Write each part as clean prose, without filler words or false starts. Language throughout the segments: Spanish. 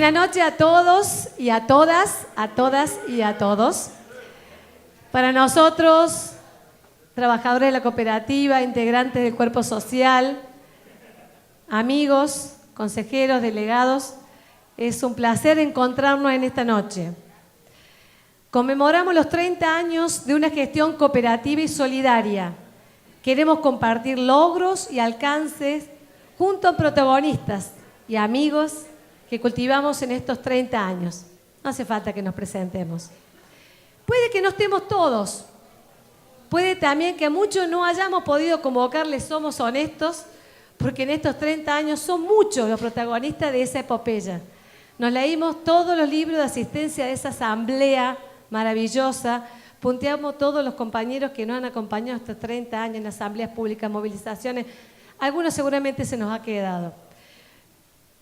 Buenas noches a todos y a todas y a todos. Para nosotros, trabajadores de la cooperativa, integrantes del cuerpo social, amigos, consejeros, delegados, es un placer encontrarnos en esta noche. Conmemoramos los 30 años de una gestión cooperativa y solidaria. Queremos compartir logros y alcances junto a protagonistas y amigos que cultivamos en estos 30 años. No hace falta que nos presentemos. Puede que no estemos todos. Puede también que a muchos no hayamos podido convocarles, somos honestos, porque en estos 30 años son muchos los protagonistas de esa epopeya. Nos leímos todos los libros de asistencia de esa asamblea maravillosa, punteamos todos los compañeros que nos han acompañado estos 30 años en asambleas públicas, movilizaciones. Algunos seguramente se nos ha quedado.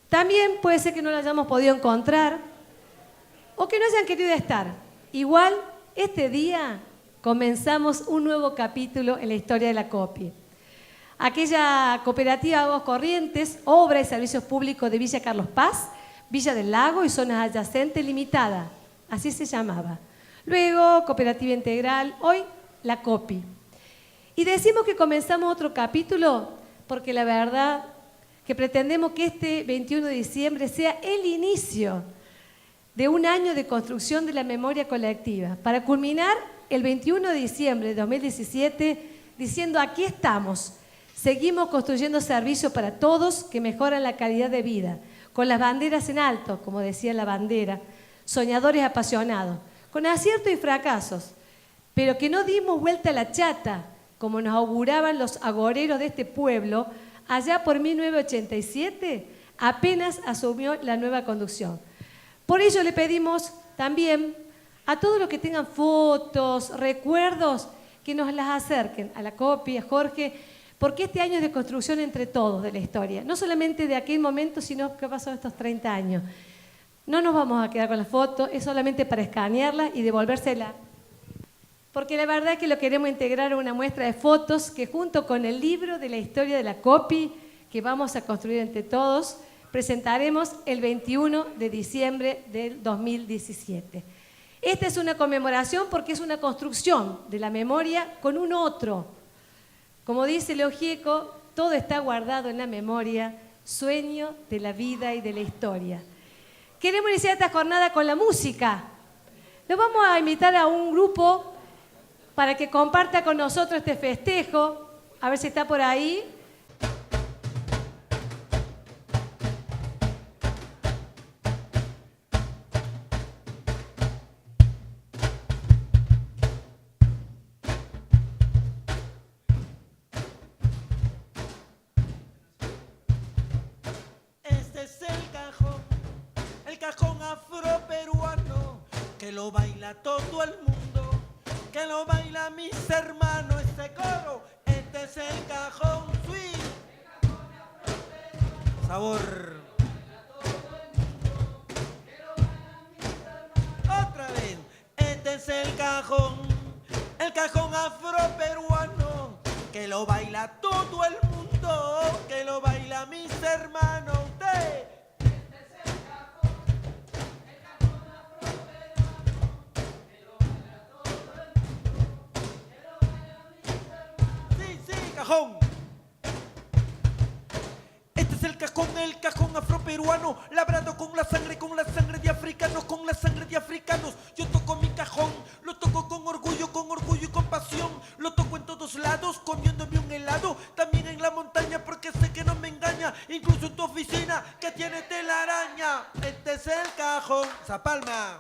También puede ser que no lo hayamos podido encontrar o que no hayan querido estar. Igual, este día comenzamos un nuevo capítulo en la historia de la COPI. Aquella cooperativa Aguas Corrientes, obra y servicios públicos de Villa Carlos Paz, Villa del Lago y zonas adyacentes limitada, así se llamaba. Luego, Cooperativa Integral, hoy la COPI. Y decimos que comenzamos otro capítulo porque la verdad que pretendemos que este 21 de diciembre sea el inicio de un año de construcción de la memoria colectiva, para culminar el 21 de diciembre de 2017 diciendo aquí estamos, seguimos construyendo servicios para todos que mejoran la calidad de vida, con las banderas en alto, como decía la bandera, soñadores apasionados, con aciertos y fracasos, pero que no dimos vuelta a la chata, como nos auguraban los agoreros de este pueblo, allá por 1987, apenas asumió la nueva conducción. Por ello le pedimos también a todos los que tengan fotos, recuerdos, que nos las acerquen a la COPI, a Jorge, porque este año es de construcción entre todos de la historia, no solamente de aquel momento, sino que pasó estos 30 años. No nos vamos a quedar con la foto, es solamente para escanearla y devolvérsela, porque la verdad es que lo queremos integrar a una muestra de fotos que junto con el libro de la historia de la COPI, que vamos a construir entre todos, presentaremos el 21 de diciembre del 2017. Esta es una conmemoración porque es una construcción de la memoria con un otro. Como dice Leo Gieco, todo está guardado en la memoria, sueño de la vida y de la historia. Queremos iniciar esta jornada con la música. Los vamos a invitar a un grupo para que comparta con nosotros este festejo. A ver si está por ahí. Este es el cajón afroperuano, que lo baila todo el mundo, que lo baila mis hermanos, este coro, este es el cajón swing. Sabor. Otra vez, este es el cajón afroperuano, que lo baila todo el mundo, que lo baila mis hermanos. Usted. Cajón. Este es el cajón afroperuano, labrado con la sangre de africanos, con la sangre de africanos. Yo toco mi cajón, lo toco con orgullo y con pasión. Lo toco en todos lados, comiéndome un helado, también en la montaña porque sé que no me engaña, incluso en tu oficina que tiene telaraña. Este es el cajón, Zapalma.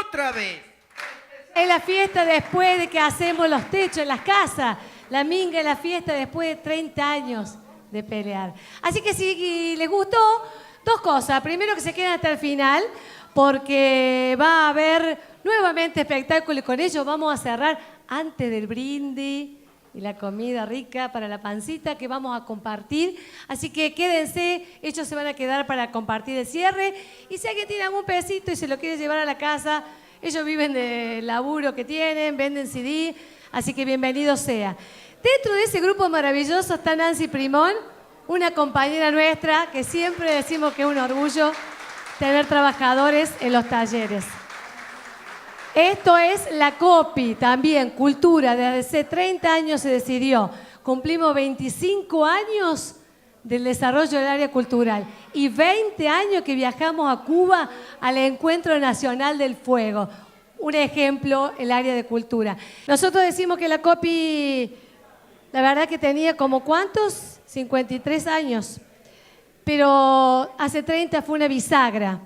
Otra vez. Es la fiesta después de que hacemos los techos en las casas. La minga es la fiesta después de 30 años de pelear. Así que si les gustó, dos cosas. Primero, que se queden hasta el final, porque va a haber nuevamente espectáculo y con ello vamos a cerrar antes del brindis y la comida rica para la pancita que vamos a compartir. Así que quédense, ellos se van a quedar para compartir el cierre. Y si alguien tiene algún pesito y se lo quiere llevar a la casa, ellos viven del laburo que tienen, venden CD, así que bienvenido sea. Dentro de ese grupo maravilloso está Nancy Primón, una compañera nuestra que siempre decimos que es un orgullo tener trabajadores en los talleres. Esto es la COPI, también, cultura. Desde hace 30 años se decidió. Cumplimos 25 años del desarrollo del área cultural y 20 años que viajamos a Cuba al Encuentro Nacional del Fuego. Un ejemplo, el área de cultura. Nosotros decimos que la COPI, la verdad que tenía como ¿cuántos? 53 años. Pero hace 30 fue una bisagra.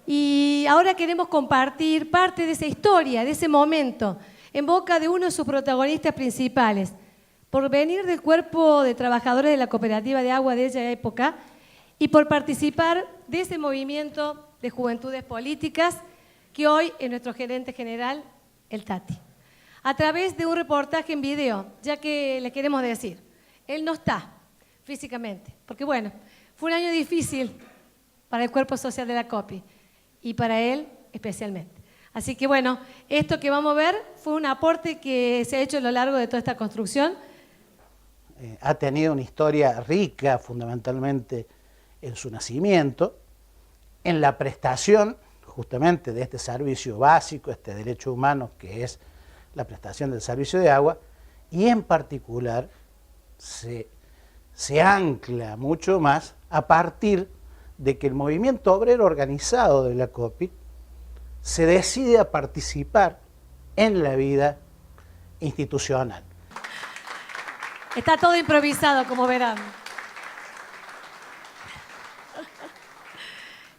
Y ahora queremos compartir parte de esa historia, de ese momento, en boca de uno de sus protagonistas principales. Por venir del cuerpo de trabajadores de la cooperativa de agua de esa época y por participar de ese movimiento de juventudes políticas que hoy es nuestro gerente general, el Tati. A través de un reportaje en video, ya que le queremos decir, él no está físicamente, porque bueno, fue un año difícil para el cuerpo social de la COPI y para él especialmente. Así que bueno, esto que vamos a ver fue un aporte que se ha hecho a lo largo de toda esta construcción. Ha tenido una historia rica, fundamentalmente en su nacimiento, en la prestación justamente de este servicio básico, este derecho humano que es la prestación del servicio de agua, y en particular se ancla mucho más a partir de que el movimiento obrero organizado de la COPI se decide a participar en la vida institucional. Está todo improvisado, como verán.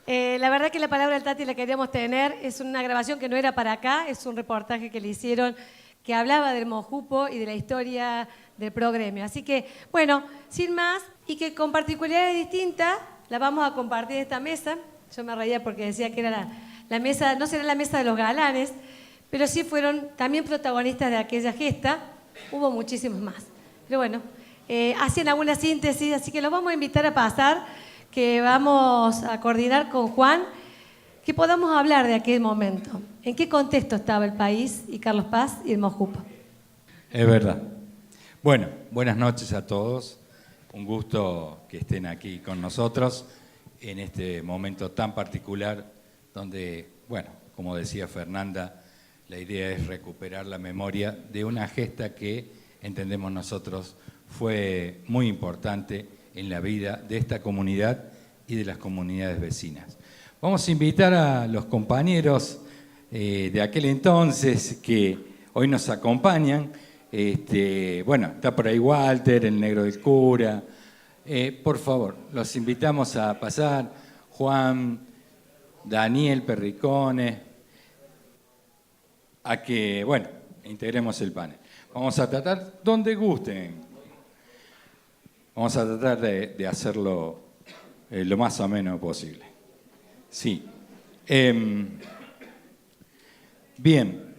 La verdad que la palabra del Tati la queríamos tener. Es una grabación que no era para acá, es un reportaje que le hicieron que hablaba del Mojupo y de la historia del Progremio. Así que, bueno, sin más, y que con particularidades distintas, la vamos a compartir esta mesa. Yo me reía porque decía que era la mesa, no será la mesa de los galanes, pero sí fueron también protagonistas de aquella gesta. Hubo muchísimos más. Pero bueno, hacen alguna síntesis, así que los vamos a invitar a pasar, que vamos a coordinar con Juan, que podamos hablar de aquel momento. ¿En qué contexto estaba el país y Carlos Paz y el Mojupo? Es verdad. Bueno, buenas noches a todos. Un gusto que estén aquí con nosotros en este momento tan particular donde, bueno, como decía Fernanda, la idea es recuperar la memoria de una gesta que entendemos nosotros fue muy importante en la vida de esta comunidad y de las comunidades vecinas. Vamos a invitar a los compañeros de aquel entonces que hoy nos acompañan. Bueno, está por ahí Walter, el negro del cura. Por favor, los invitamos a pasar. Juan, Daniel Perricone, a que, bueno, integremos el panel. Vamos a tratar donde gusten. Vamos a tratar de hacerlo lo más ameno posible. Sí. Bien.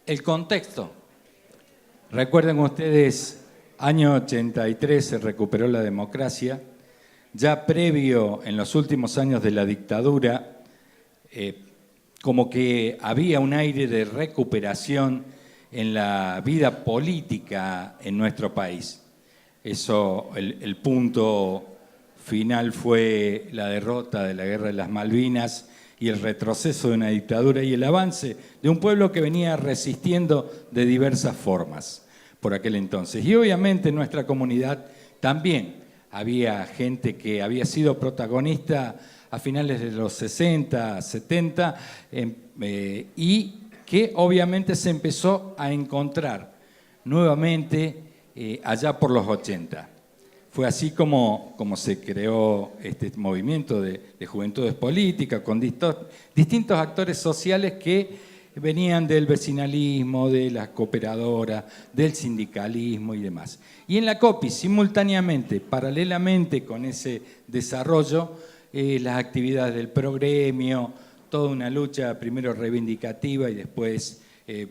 El contexto. Recuerden ustedes, año 83 se recuperó la democracia. Ya previo, en los últimos años de la dictadura, como que había un aire de recuperación en la vida política en nuestro país. Eso, el punto final fue la derrota de la Guerra de las Malvinas y el retroceso de una dictadura y el avance de un pueblo que venía resistiendo de diversas formas por aquel entonces. Y obviamente en nuestra comunidad también había gente que había sido protagonista a finales de los 60, 70, y que obviamente se empezó a encontrar nuevamente allá por los 80. Fue así como se creó este movimiento de juventudes políticas con distintos actores sociales que venían del vecinalismo, de las cooperadoras, del sindicalismo y demás. Y en la COPI, simultáneamente, paralelamente con ese desarrollo, las actividades del Progremio, toda una lucha primero reivindicativa y después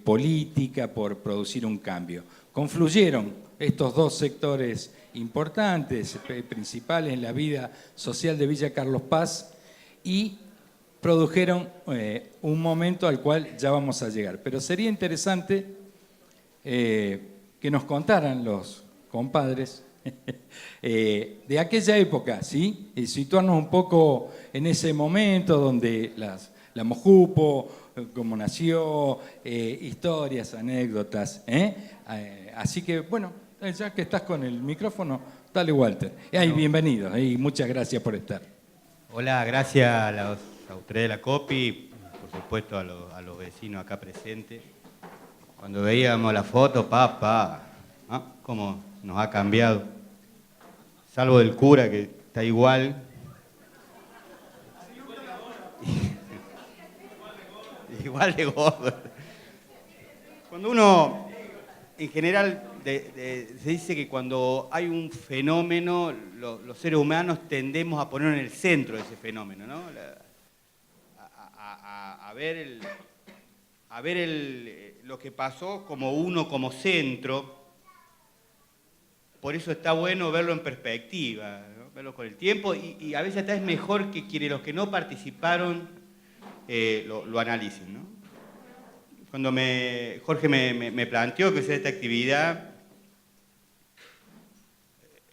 política por producir un cambio. Confluyeron estos dos sectores importantes, principales en la vida social de Villa Carlos Paz y produjeron un momento al cual ya vamos a llegar. Pero sería interesante que que nos contaran los compadres de aquella época, ¿sí? Y situarnos un poco en ese momento donde la Mojupo, cómo nació, historias, anécdotas. Así que, bueno, ya que estás con el micrófono, dale, Walter. Bienvenido y muchas gracias por estar. Hola, gracias a las autoridades de la COPI, por supuesto a los vecinos acá presentes. Cuando veíamos la foto, cómo nos ha cambiado. Salvo del cura, que está igual. Igual de gordo. Cuando uno, en general, se dice que cuando hay un fenómeno, los seres humanos tendemos a ponernos en el centro de ese fenómeno, ¿no? A ver lo que pasó como centro. Por eso está bueno verlo en perspectiva, ¿no? Verlo con el tiempo y a veces hasta es mejor que quienes los que no participaron lo analicen, ¿no? Cuando Jorge me planteó que sea esta actividad,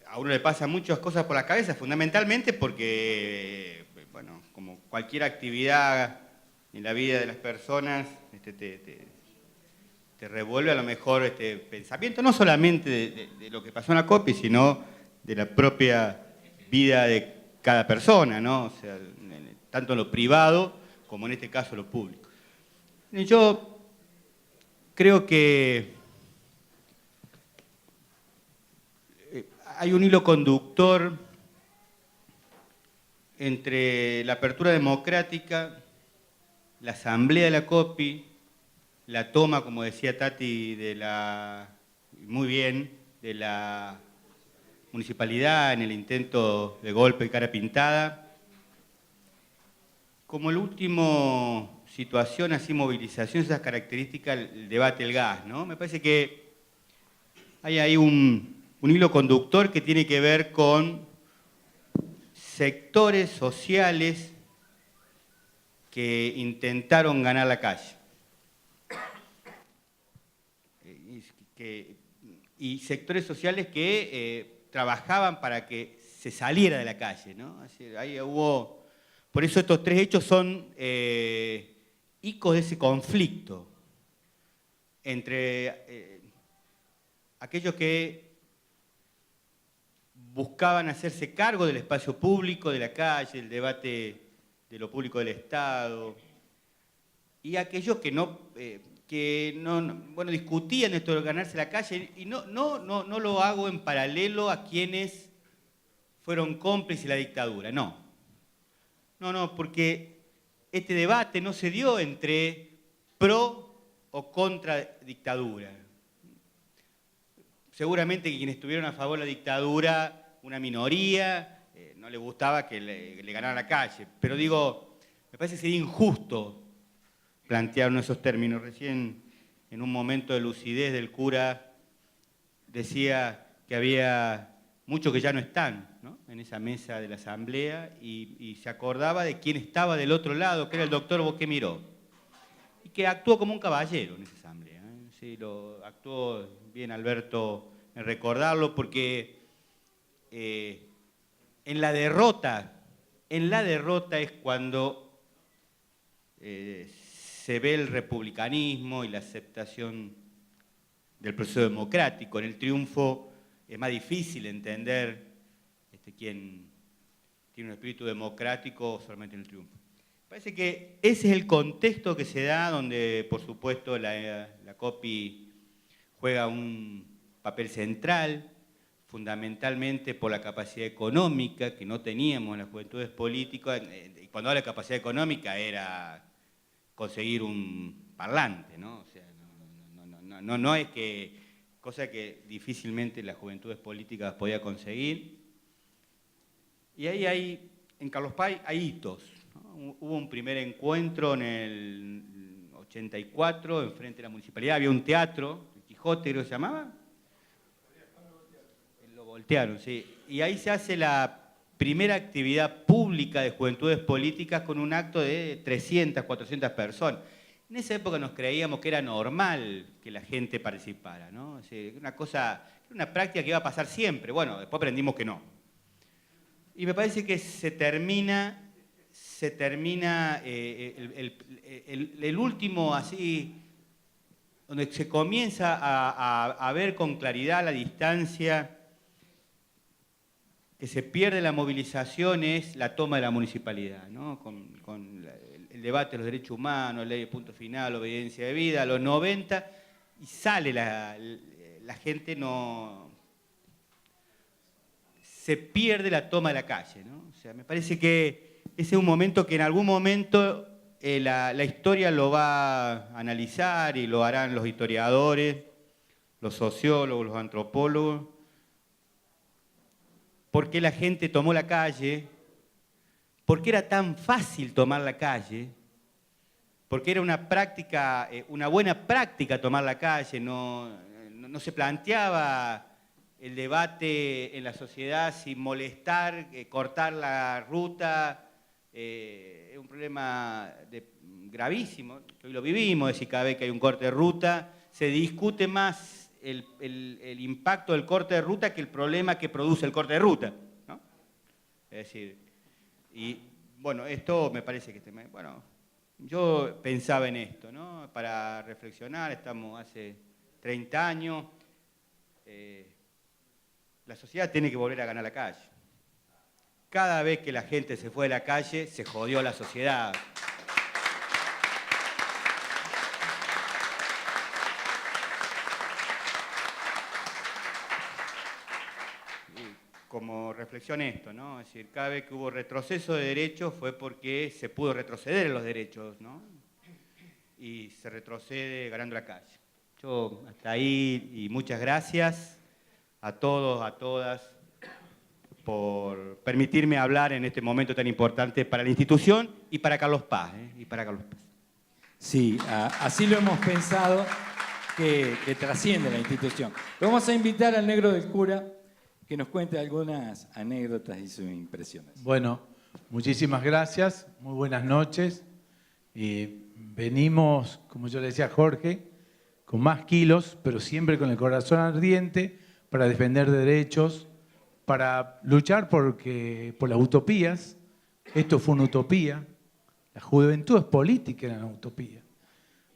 a uno le pasan muchas cosas por la cabeza, fundamentalmente porque, bueno, como cualquier actividad en la vida de las personas, te revuelve a lo mejor pensamiento, no solamente de lo que pasó en la COPI, sino de la propia vida de cada persona, ¿no? O sea, tanto en lo privado como en este caso lo público. Yo creo que hay un hilo conductor entre la apertura democrática, la asamblea de la COPI, la toma, como decía Tati, muy bien, de la municipalidad en el intento de golpe y cara pintada, como la última situación, así movilización, esas características, el debate del gas, ¿no? Me parece que hay ahí un hilo conductor que tiene que ver con sectores sociales que intentaron ganar la calle. Y sectores sociales que trabajaban para que se saliera de la calle, ¿no? Así, ahí hubo, por eso estos tres hechos son icos de ese conflicto entre aquellos que buscaban hacerse cargo del espacio público, de la calle, del debate de lo público del Estado, y aquellos que bueno, discutían esto de ganarse la calle, y no lo hago en paralelo a quienes fueron cómplices de la dictadura, no, porque este debate no se dio entre pro o contra dictadura. Seguramente que quienes estuvieron a favor de la dictadura, una minoría, no le gustaba que le ganara la calle, pero digo, me parece que sería injusto plantearon esos términos. Recién, en un momento de lucidez del cura, decía que había muchos que ya no están, ¿no?, en esa mesa de la asamblea y se acordaba de quién estaba del otro lado, que era el doctor Boquemiró, y que actuó como un caballero en esa asamblea. Sí, lo actuó bien Alberto en recordarlo, porque en la derrota es cuando se ve el republicanismo y la aceptación del proceso democrático. En el triunfo es más difícil entender quién tiene un espíritu democrático solamente en el triunfo. Parece que ese es el contexto que se da, donde por supuesto la COPI juega un papel central, fundamentalmente por la capacidad económica que no teníamos en las juventudes políticas. Y cuando hablo de capacidad económica era conseguir un parlante, ¿no? O sea, no es que, cosa que difícilmente las juventudes políticas podía conseguir. Y ahí en Carlos Paz hay hitos, ¿no? Hubo un primer encuentro en el 84, enfrente de la municipalidad, había un teatro, el Quijote creo que se llamaba. Lo voltearon, sí. Y ahí se hace la primera actividad pública de juventudes políticas con un acto de 300, 400 personas. En esa época nos creíamos que era normal que la gente participara, ¿no? O sea, una práctica que iba a pasar siempre. Bueno, después aprendimos que no. Y me parece que se termina el último así, donde se comienza a ver con claridad la distancia, que se pierde la movilización, es la toma de la municipalidad, ¿no? Con el debate de los derechos humanos, ley de punto final, obediencia de vida, a los 90, y sale la gente, no se pierde la toma de la calle, ¿no? O sea, me parece que ese es un momento que en algún momento la historia lo va a analizar y lo harán los historiadores, los sociólogos, los antropólogos. ¿Por qué la gente tomó la calle? ¿Por qué era tan fácil tomar la calle? Porque era una práctica, una buena práctica tomar la calle, no se planteaba el debate en la sociedad sin molestar, cortar la ruta. Es un problema gravísimo, que hoy lo vivimos, es decir, cada vez que hay un corte de ruta, se discute más el impacto del corte de ruta que el problema que produce el corte de ruta, ¿no? Es decir, y bueno, esto me parece que... Bueno, yo pensaba en esto, ¿no? Para reflexionar, estamos hace 30 años, la sociedad tiene que volver a ganar la calle. Cada vez que la gente se fue de la calle, se jodió la sociedad. Como reflexión esto, ¿no? Es decir, cada vez que hubo retroceso de derechos fue porque se pudo retroceder en los derechos, ¿no? Y se retrocede ganando la calle. Yo hasta ahí, y muchas gracias a todos, a todas, por permitirme hablar en este momento tan importante para la institución y para Carlos Paz, y para Carlos Paz. Sí, así lo hemos pensado, que trasciende la institución. Lo vamos a invitar al negro del cura que nos cuente algunas anécdotas y sus impresiones. Bueno, muchísimas gracias, muy buenas noches. Venimos, como yo le decía a Jorge, con más kilos, pero siempre con el corazón ardiente para defender derechos, para luchar por las utopías. Esto fue una utopía. La juventud es política, era una utopía.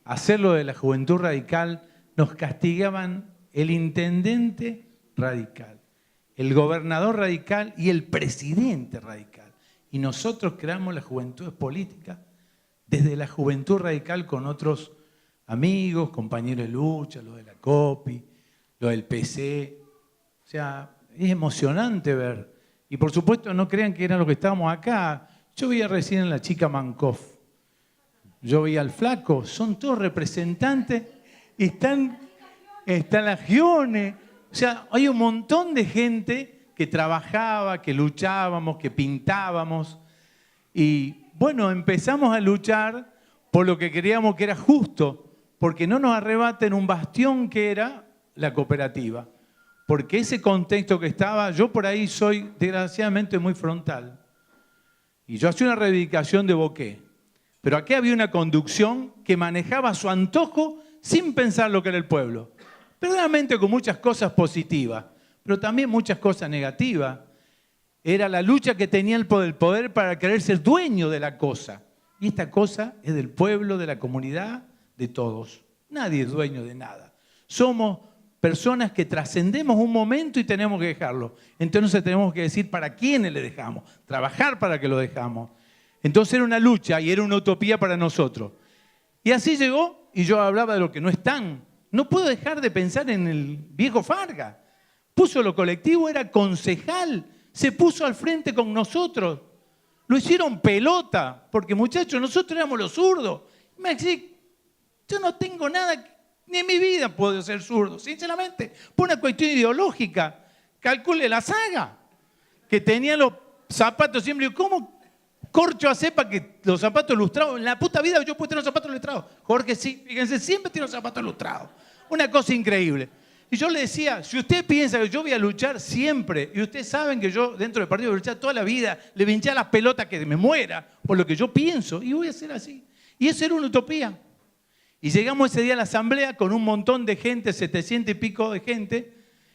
Hacerlo de la juventud radical, nos castigaban el intendente radical, el gobernador radical y el presidente radical. Y nosotros creamos la juventud política desde la juventud radical con otros amigos, compañeros de lucha, los de la COPI, los del PC. O sea, es emocionante ver. Y por supuesto no crean que eran los que estábamos acá. Yo veía recién a la chica Mankoff. Yo veía al flaco. Son todos representantes. Están las Gione. O sea, hay un montón de gente que trabajaba, que luchábamos, que pintábamos. Y bueno, empezamos a luchar por lo que creíamos que era justo, porque no nos arrebaten un bastión que era la cooperativa. Porque ese contexto que estaba, yo por ahí soy desgraciadamente muy frontal. Y yo hacía una reivindicación de Boqué. Pero aquí había una conducción que manejaba su antojo sin pensar lo que era el pueblo. Verdaderamente con muchas cosas positivas, pero también muchas cosas negativas. Era la lucha que tenía el poder para querer ser dueño de la cosa. Y esta cosa es del pueblo, de la comunidad, de todos. Nadie es dueño de nada. Somos personas que trascendemos un momento y tenemos que dejarlo. Entonces tenemos que decir para quiénes le dejamos, trabajar para que lo dejamos. Entonces era una lucha y era una utopía para nosotros. Y así llegó, y yo hablaba de lo que no están. No puedo dejar de pensar en el viejo Farga. Puso lo colectivo, era concejal, se puso al frente con nosotros. Lo hicieron pelota, porque muchachos, nosotros éramos los zurdos. Me decía, yo no tengo nada, ni en mi vida puedo ser zurdo, sinceramente, por una cuestión ideológica. Calcule la saga, que tenía los zapatos siempre. ¿Cómo corcho hace para que los zapatos lustrados? En la puta vida yo puedo tener los zapatos lustrados. Jorge sí, fíjense, siempre tiene los zapatos lustrados. Una cosa increíble. Y yo le decía, si usted piensa que yo voy a luchar siempre, y ustedes saben que yo dentro del partido voy a luchar toda la vida, le voy a hinchar las pelotas que me muera por lo que yo pienso, y voy a hacer así. Y eso era una utopía. Y llegamos ese día a la asamblea con un montón de gente, 700 y pico de gente,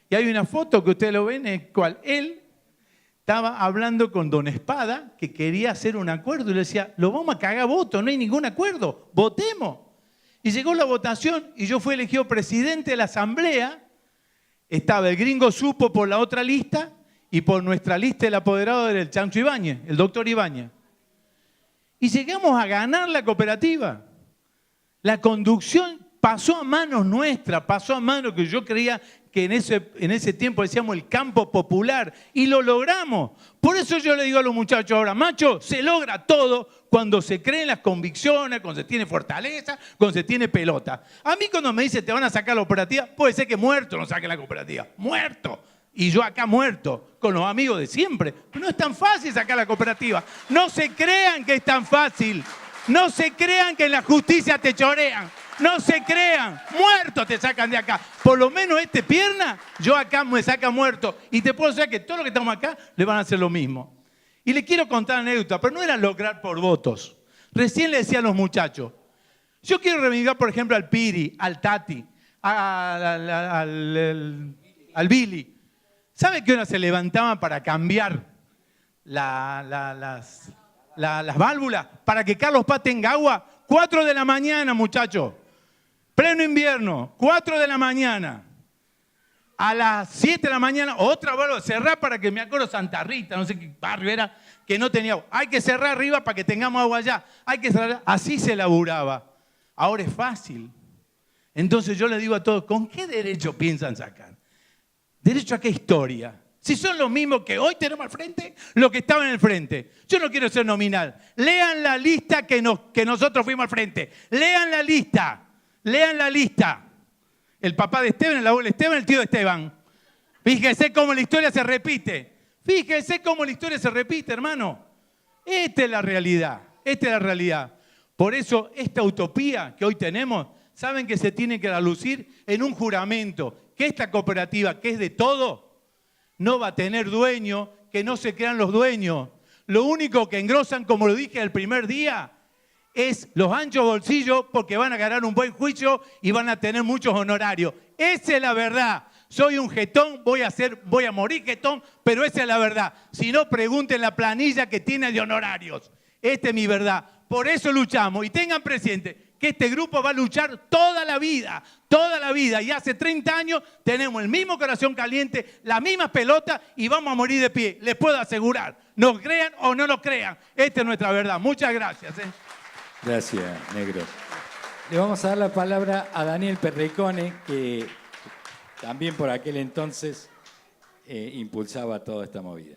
y hay una foto que ustedes lo ven, en la cual él estaba hablando con Don Espada, que quería hacer un acuerdo, y le decía, lo vamos a cagar a voto, no hay ningún acuerdo, votemos. Y llegó la votación, y yo fui elegido presidente de la asamblea. Estaba el Gringo Supo por la otra lista, y por nuestra lista el apoderado era el Chancho Ibáñez, el doctor Ibáñez. Y llegamos a ganar la cooperativa. La conducción pasó a manos nuestras, pasó a manos que yo creía que en ese tiempo decíamos el campo popular, y lo logramos. Por eso yo le digo a los muchachos ahora, macho, se logra todo cuando se creen las convicciones, cuando se tiene fortaleza, cuando se tiene pelota. A mí cuando me dice te van a sacar la cooperativa, puede ser que muerto no saquen la cooperativa, muerto. Y yo acá muerto, con los amigos de siempre. Pero no es tan fácil sacar la cooperativa. No se crean que es tan fácil. No se crean que en la justicia te chorean. No se crean. Muerto te sacan de acá. Por lo menos este pierna, yo acá me saca muerto. Y te puedo decir que todos los que estamos acá le van a hacer lo mismo. Y les quiero contar anécdota, pero no era lograr por votos. Recién le decía a los muchachos, yo quiero reivindicar, por ejemplo, al Piri, al Tati, al Billy. ¿Sabe qué hora se levantaban para cambiar las válvulas? Para que Carlos Paz tenga agua. 4 de la mañana, muchachos. Pleno invierno, 4 de la mañana. A las 7 de la mañana, otra válvula, cerrar para que, me acuerdo, Santa Rita, no sé qué barrio era, que no tenía agua. Hay que cerrar arriba para que tengamos agua allá. Hay que cerrar. Así se laburaba. Ahora es fácil. Entonces yo les digo a todos, ¿con qué derecho piensan sacar? ¿Derecho a qué historia? Si son los mismos que hoy tenemos al frente, los que estaban en el frente. Yo no quiero ser nominal. Lean la lista que nosotros fuimos al frente. Lean la lista. Lean la lista. El papá de Esteban, el abuelo de Esteban, el tío de Esteban. Fíjese cómo la historia se repite. Fíjese cómo la historia se repite, hermano. Esta es la realidad. Esta es la realidad. Por eso, esta utopía que hoy tenemos, saben que se tiene que traducir en un juramento. Que esta cooperativa, que es de todo, no va a tener dueño, que no se crean los dueños. Lo único que engrosan, como lo dije el primer día, es los anchos bolsillos porque van a ganar un buen juicio y van a tener muchos honorarios. Esa es la verdad. Soy un jetón, voy a morir jetón, pero esa es la verdad. Si no, pregunten la planilla que tiene de honorarios. Esta es mi verdad. Por eso luchamos. Y tengan presente que este grupo va a luchar toda la vida. Y hace 30 años tenemos el mismo corazón caliente, las mismas pelotas y vamos a morir de pie. Les puedo asegurar. Nos crean o no nos crean. Esta es nuestra verdad. Muchas gracias. Gracias, negro. Le vamos a dar la palabra a Daniel Perricone, que también por aquel entonces impulsaba toda esta movida.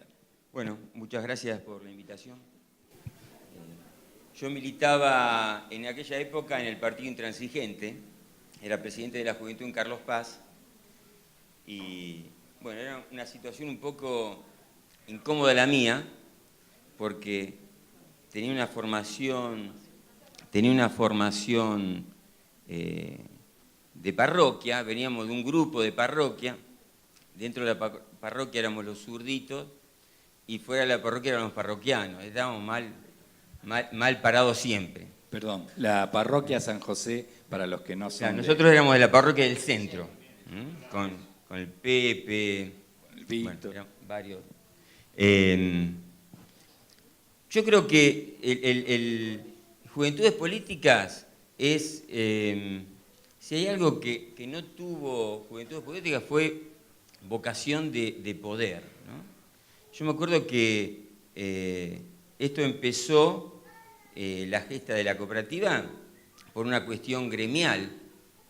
Bueno, muchas gracias por la invitación. Yo militaba en aquella época en el Partido Intransigente, era presidente de la Juventud en Carlos Paz, y bueno, era una situación un poco incómoda la mía, porque tenía una formación de parroquia, veníamos de un grupo de parroquia, dentro de la parroquia éramos los zurditos y fuera de la parroquia éramos los parroquianos, estábamos mal parados siempre. Perdón, la parroquia San José, para los que no son... Claro, nosotros éramos de la parroquia del centro, con el Pepe, el Víctor. Bueno, eran varios. Yo creo que el Juventudes Políticas es, si hay algo que no tuvo Juventudes Políticas fue vocación de poder, ¿no? Yo me acuerdo que esto empezó, la gesta de la cooperativa, por una cuestión gremial,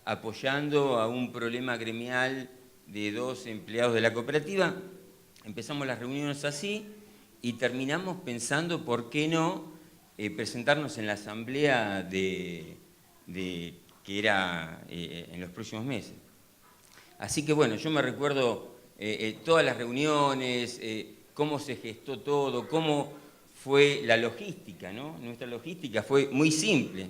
apoyando a un problema gremial de 2 empleados de la cooperativa. Empezamos las reuniones así y terminamos pensando por qué no presentarnos en la asamblea que era en los próximos meses. Así que bueno, yo me recuerdo todas las reuniones, cómo se gestó todo, cómo fue la logística, ¿no? Nuestra logística fue muy simple.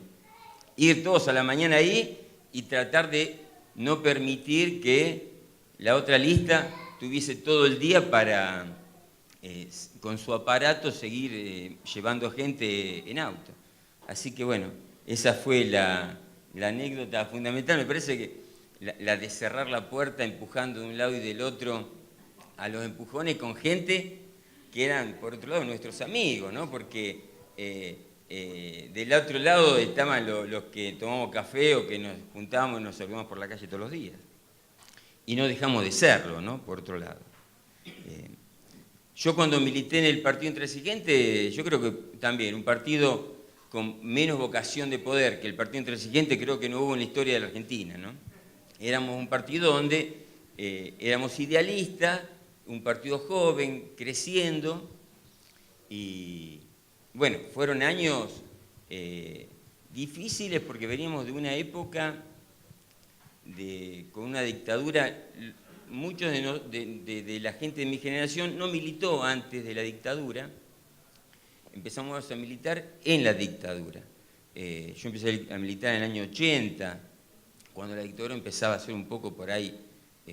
Ir todos a la mañana ahí y tratar de no permitir que la otra lista tuviese todo el día para, con su aparato, seguir llevando gente en auto. Así que bueno, esa fue la la anécdota fundamental, me parece que la de cerrar la puerta empujando de un lado y del otro a los empujones con gente que eran, por otro lado, nuestros amigos, ¿no? Porque del otro lado estaban los que tomamos café o que nos juntábamos y nos saludamos por la calle todos los días. Y no dejamos de serlo, ¿no? Por otro lado. Yo cuando milité en el Partido Intransigente, yo creo que también un partido con menos vocación de poder que el Partido Intransigente creo que no hubo en la historia de la Argentina, ¿no? Éramos un partido donde éramos idealistas, un partido joven, creciendo, y bueno, fueron años difíciles porque veníamos de una época con una dictadura. Muchos de la gente de mi generación no militó antes de la dictadura, empezamos a militar en la dictadura. Yo empecé a militar en el año 80, cuando la dictadura empezaba a ser un poco por ahí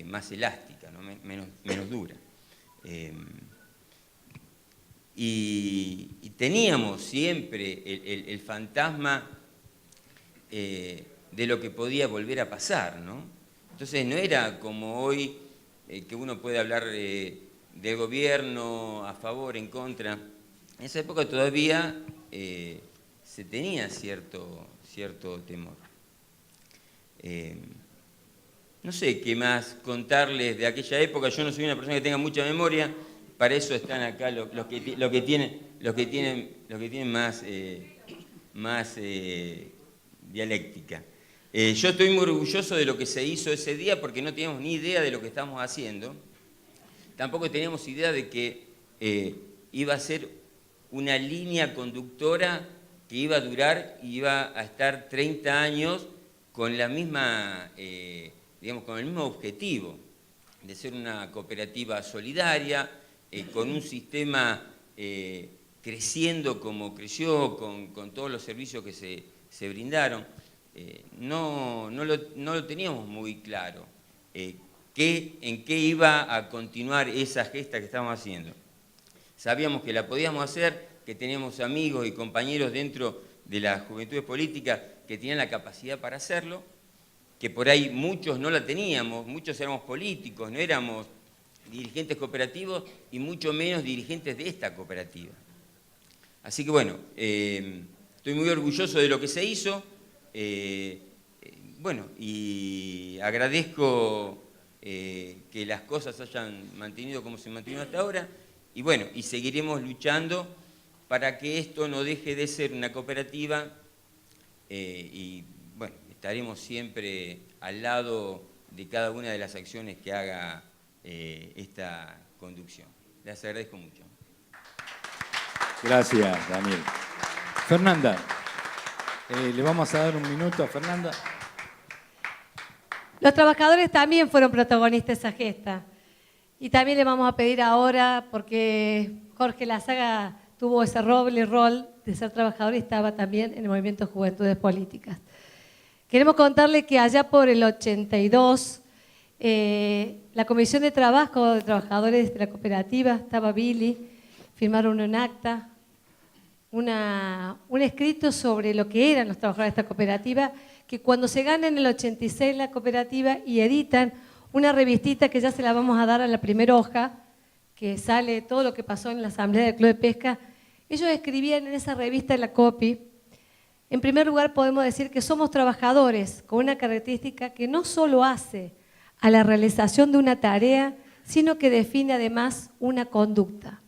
más elástica, ¿no? menos dura. Y teníamos siempre el fantasma de lo que podía volver a pasar, ¿no? Entonces no era como hoy que uno puede hablar del gobierno a favor, en contra. En esa época todavía se tenía cierto temor. No sé qué más contarles de aquella época. Yo no soy una persona que tenga mucha memoria. Para eso están acá los que tienen más dialéctica. Yo estoy muy orgulloso de lo que se hizo ese día porque no teníamos ni idea de lo que estamos haciendo. Tampoco teníamos idea de que iba a ser una línea conductora que iba a durar y iba a estar 30 años con la misma, con el mismo objetivo de ser una cooperativa solidaria, con un sistema creciendo como creció, con todos los servicios que se brindaron. No lo teníamos muy claro, en qué iba a continuar esa gesta que estábamos haciendo. Sabíamos que la podíamos hacer, que teníamos amigos y compañeros dentro de las juventudes políticas que tenían la capacidad para hacerlo, que por ahí muchos no la teníamos, muchos éramos políticos, no éramos dirigentes cooperativos y mucho menos dirigentes de esta cooperativa. Así que bueno, estoy muy orgulloso de lo que se hizo, y agradezco que las cosas se hayan mantenido como se mantuvieron hasta ahora, y seguiremos luchando para que esto no deje de ser una cooperativa, estaremos siempre al lado de cada una de las acciones que haga esta conducción. Les agradezco mucho. Gracias, Daniel. Fernanda, le vamos a dar un minuto a Fernanda. Los trabajadores también fueron protagonistas de esa gesta. Y también le vamos a pedir ahora, porque Jorge Lazaga tuvo ese doble rol de ser trabajador y estaba también en el movimiento de Juventudes Políticas. Queremos contarle que allá por el 82, la Comisión de Trabajo de Trabajadores de la Cooperativa, estaba Billy, firmaron un acta, un escrito sobre lo que eran los trabajadores de esta cooperativa, que cuando se gana en el 86 la cooperativa y editan una revistita que ya se la vamos a dar a la primera hoja, que sale todo lo que pasó en la asamblea del Club de Pesca, ellos escribían en esa revista, en la COPI, en primer lugar podemos decir que somos trabajadores con una característica que no solo hace a la realización de una tarea, sino que define además una conducta.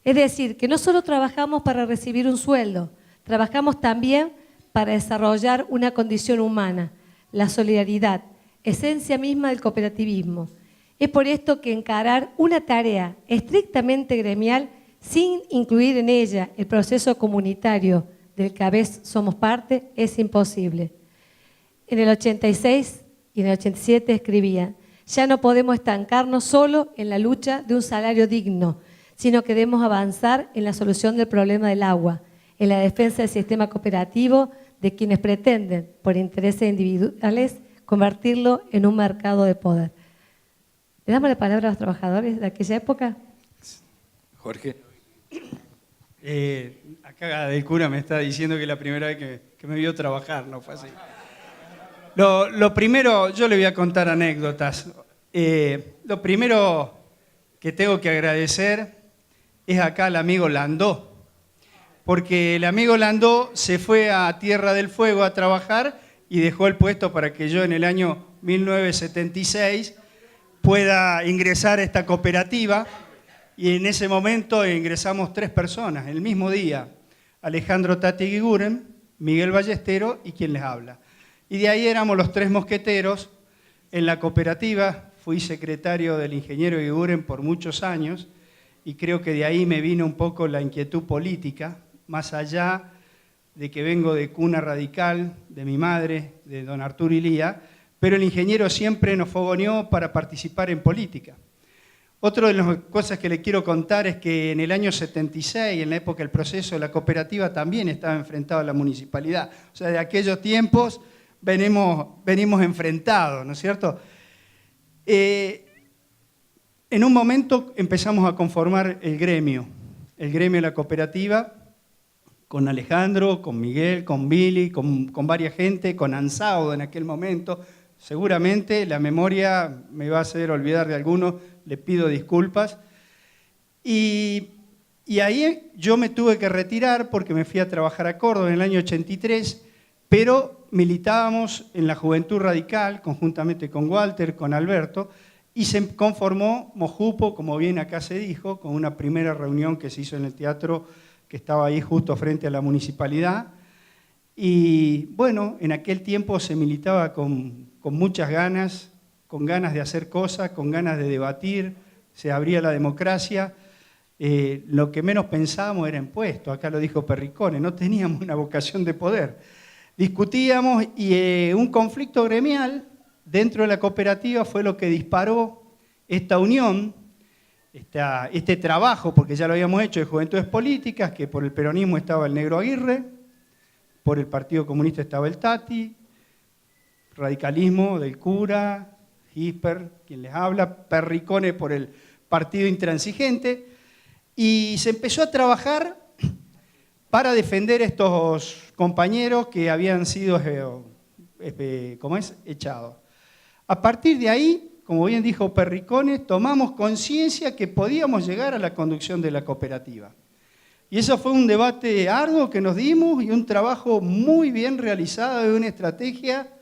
Es decir, que no solo trabajamos para recibir un sueldo, trabajamos también para desarrollar una condición humana, la solidaridad, esencia misma del cooperativismo. Es por esto que encarar una tarea estrictamente gremial sin incluir en ella el proceso comunitario del que a veces somos parte es imposible. En el 86 y en el 87 escribía: ya no podemos estancarnos solo en la lucha de un salario digno, sino que debemos avanzar en la solución del problema del agua, en la defensa del sistema cooperativo de quienes pretenden, por intereses individuales, convertirlo en un mercado de poder. ¿Le damos la palabra a los trabajadores de aquella época? Jorge. Acá del cura me está diciendo que es la primera vez que me vio trabajar, no fue así. Lo primero, yo le voy a contar anécdotas. Lo primero que tengo que agradecer es acá al amigo Landó, porque el amigo Landó se fue a Tierra del Fuego a trabajar y dejó el puesto para que yo en el año 1976 pueda ingresar a esta cooperativa, y en ese momento ingresamos 3 personas, el mismo día: Alejandro Tati Guiguren, Miguel Ballestero y quien les habla. Y de ahí éramos los 3 mosqueteros en la cooperativa. Fui secretario del ingeniero Guiguren por muchos años y creo que de ahí me vino un poco la inquietud política, más allá de que vengo de cuna radical, de mi madre, de don Arturo Ilía, pero el ingeniero siempre nos fogoneó para participar en política. Otra de las cosas que le quiero contar es que en el año 76, en la época del proceso de la cooperativa, también estaba enfrentado a la municipalidad. O sea, de aquellos tiempos venimos enfrentados, ¿no es cierto? En un momento empezamos a conformar el gremio de la cooperativa, con Alejandro, con Miguel, con Billy, con varias gente, con Ansaudo en aquel momento. Seguramente la memoria me va a hacer olvidar de algunos, le pido disculpas. Y ahí yo me tuve que retirar porque me fui a trabajar a Córdoba en el año 83, pero militábamos en la Juventud Radical, conjuntamente con Walter, con Alberto, y se conformó Mojupo, como bien acá se dijo, con una primera reunión que se hizo en el teatro que estaba ahí justo frente a la municipalidad. Y bueno, en aquel tiempo se militaba con muchas ganas, con ganas de hacer cosas, con ganas de debatir, se abría la democracia. Lo que menos pensábamos era en puesto, acá lo dijo Perricone, no teníamos una vocación de poder. Discutíamos y un conflicto gremial dentro de la cooperativa fue lo que disparó esta unión, este trabajo, porque ya lo habíamos hecho de Juventudes Políticas, que por el peronismo estaba el Negro Aguirre, por el Partido Comunista estaba el Tati, radicalismo del cura, Gisper, quien les habla, Perricone por el Partido Intransigente, y se empezó a trabajar para defender a estos compañeros que habían sido echados. A partir de ahí, como bien dijo Perricone, tomamos conciencia que podíamos llegar a la conducción de la cooperativa. Y eso fue un debate arduo que nos dimos y un trabajo muy bien realizado de una estrategia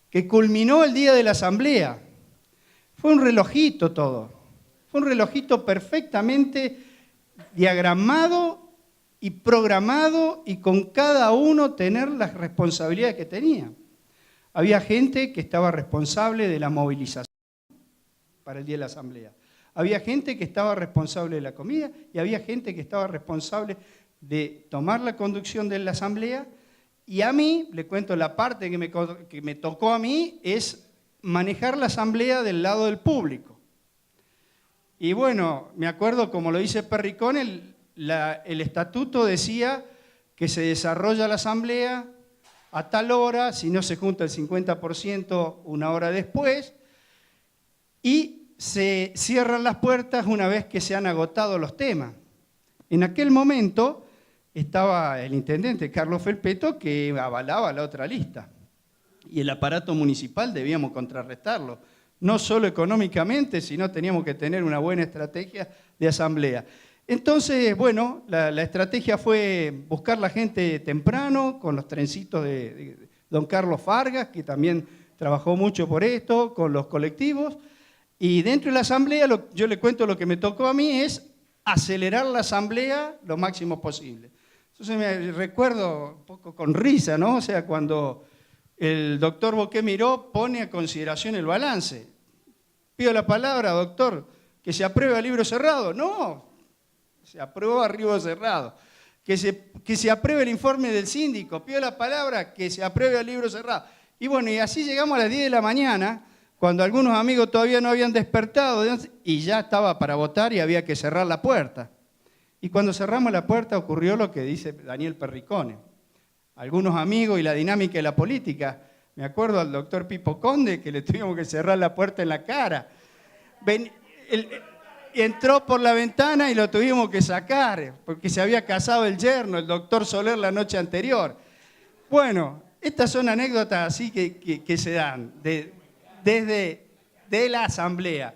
que culminó el día de la asamblea. Fue un relojito todo, fue un relojito perfectamente diagramado y programado y con cada uno tener las responsabilidades que tenía. Había gente que estaba responsable de la movilización para el día de la asamblea. Había gente que estaba responsable de la comida y había gente que estaba responsable de tomar la conducción de la asamblea. Y a mí, le cuento la parte que me tocó a mí, es manejar la asamblea del lado del público. Y bueno, me acuerdo, como lo dice Perricone, el estatuto decía que se desarrolla la asamblea a tal hora, si no se junta el 50% una hora después, y se cierran las puertas una vez que se han agotado los temas. En aquel momento estaba el intendente Carlos Felpeto, que avalaba la otra lista, y el aparato municipal debíamos contrarrestarlo, no solo económicamente, sino teníamos que tener una buena estrategia de asamblea. Entonces, bueno, la estrategia fue buscar la gente temprano, con los trencitos de don Carlos Fargas, que también trabajó mucho por esto, con los colectivos, y dentro de la asamblea, yo le cuento lo que me tocó a mí, es acelerar la asamblea lo máximo posible. Entonces me recuerdo un poco con risa, ¿no? O sea, cuando el doctor Boqué Miró pone a consideración el balance. Pido la palabra, doctor, que se apruebe a libro cerrado. No, se aprobó a libro cerrado. Que se apruebe el informe del síndico. Pido la palabra, que se apruebe a libro cerrado. Y bueno, y así llegamos a las 10 de la mañana, cuando algunos amigos todavía no habían despertado, y ya estaba para votar y había que cerrar la puerta. Y cuando cerramos la puerta ocurrió lo que dice Daniel Perricone. Algunos amigos y la dinámica de la política. Me acuerdo al doctor Pipo Conde que le tuvimos que cerrar la puerta en la cara. Entró por la ventana y lo tuvimos que sacar, porque se había casado el yerno, el doctor Soler, la noche anterior. Bueno, Estas son anécdotas así que se dan desde la asamblea.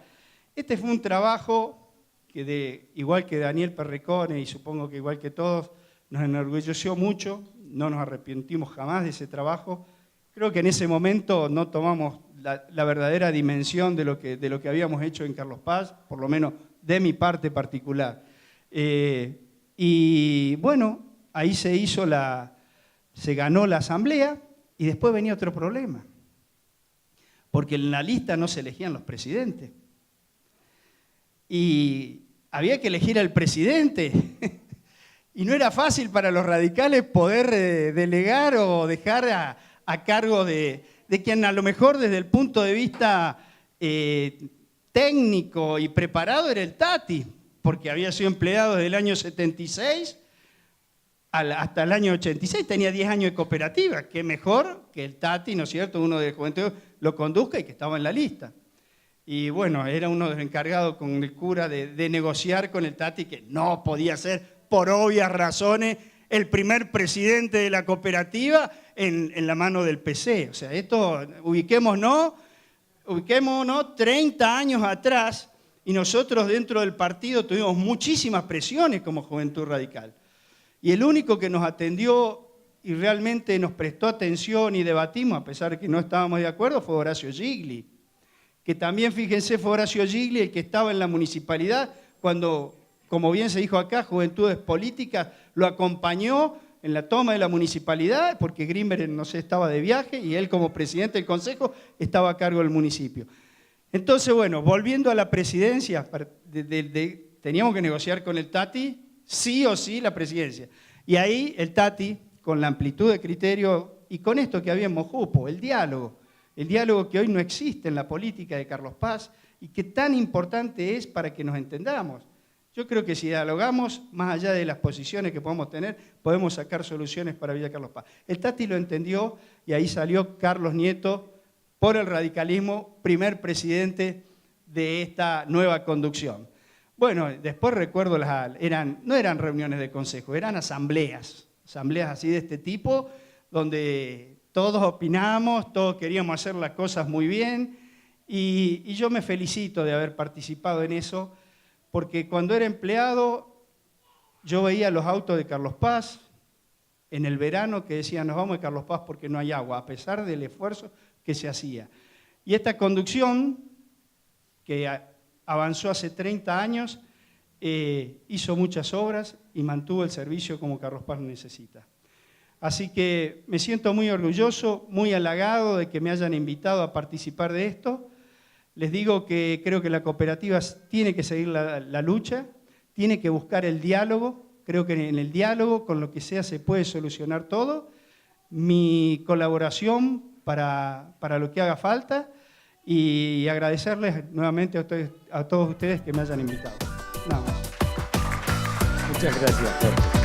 Este fue un trabajo que igual que Daniel Perricone y supongo que igual que todos, nos enorgulleció mucho, no nos arrepentimos jamás de ese trabajo. Creo que en ese momento no tomamos la verdadera dimensión de lo que habíamos hecho en Carlos Paz, por lo menos de mi parte particular. Y bueno, ahí se ganó la asamblea y después venía otro problema, porque en la lista no se elegían los presidentes. Y había que elegir al presidente. Y no era fácil para los radicales poder delegar o dejar a cargo de quien a lo mejor desde el punto de vista técnico y preparado era el Tati, porque había sido empleado desde el año 76 hasta el año 86, tenía 10 años de cooperativa. Qué mejor que el Tati, ¿no es cierto?, uno de Juventud lo conduzca y que estaba en la lista. Y bueno, era uno de los encargados con el cura de negociar con el Tati, que no podía ser, por obvias razones, el primer presidente de la cooperativa en la mano del PC. O sea, esto, ubiquémonos 30 años atrás, y nosotros dentro del partido tuvimos muchísimas presiones como Juventud Radical. Y el único que nos atendió y realmente nos prestó atención y debatimos, a pesar de que no estábamos de acuerdo, fue Horacio Gigli. Que también, fíjense, fue Horacio Gigli el que estaba en la municipalidad cuando, como bien se dijo acá, Juventudes Políticas lo acompañó en la toma de la municipalidad, porque Grimberg, no sé, estaba de viaje y él como presidente del consejo estaba a cargo del municipio. Entonces, bueno, volviendo a la presidencia, teníamos que negociar con el Tati, sí o sí, la presidencia. Y ahí el Tati, con la amplitud de criterio y con esto que había en Mojupo, el diálogo que hoy no existe en la política de Carlos Paz y que tan importante es para que nos entendamos. Yo creo que si dialogamos, más allá de las posiciones que podamos tener, podemos sacar soluciones para Villa Carlos Paz. El Tati lo entendió y ahí salió Carlos Nieto por el radicalismo, primer presidente de esta nueva conducción. Bueno, después recuerdo, no eran reuniones de consejo, eran asambleas así de este tipo, donde todos opinamos, todos queríamos hacer las cosas muy bien, y yo me felicito de haber participado en eso, porque cuando era empleado, yo veía los autos de Carlos Paz en el verano que decían, nos vamos de Carlos Paz porque no hay agua, a pesar del esfuerzo que se hacía. Y esta conducción, que avanzó hace 30 años, hizo muchas obras y mantuvo el servicio como Carlos Paz necesita. Así que me siento muy orgulloso, muy halagado de que me hayan invitado a participar de esto. Les digo que creo que la cooperativa tiene que seguir la lucha, tiene que buscar el diálogo. Creo que en el diálogo, con lo que sea, se puede solucionar todo. Mi colaboración para lo que haga falta y agradecerles nuevamente a todos ustedes que me hayan invitado. Nada más. Muchas gracias, Jorge.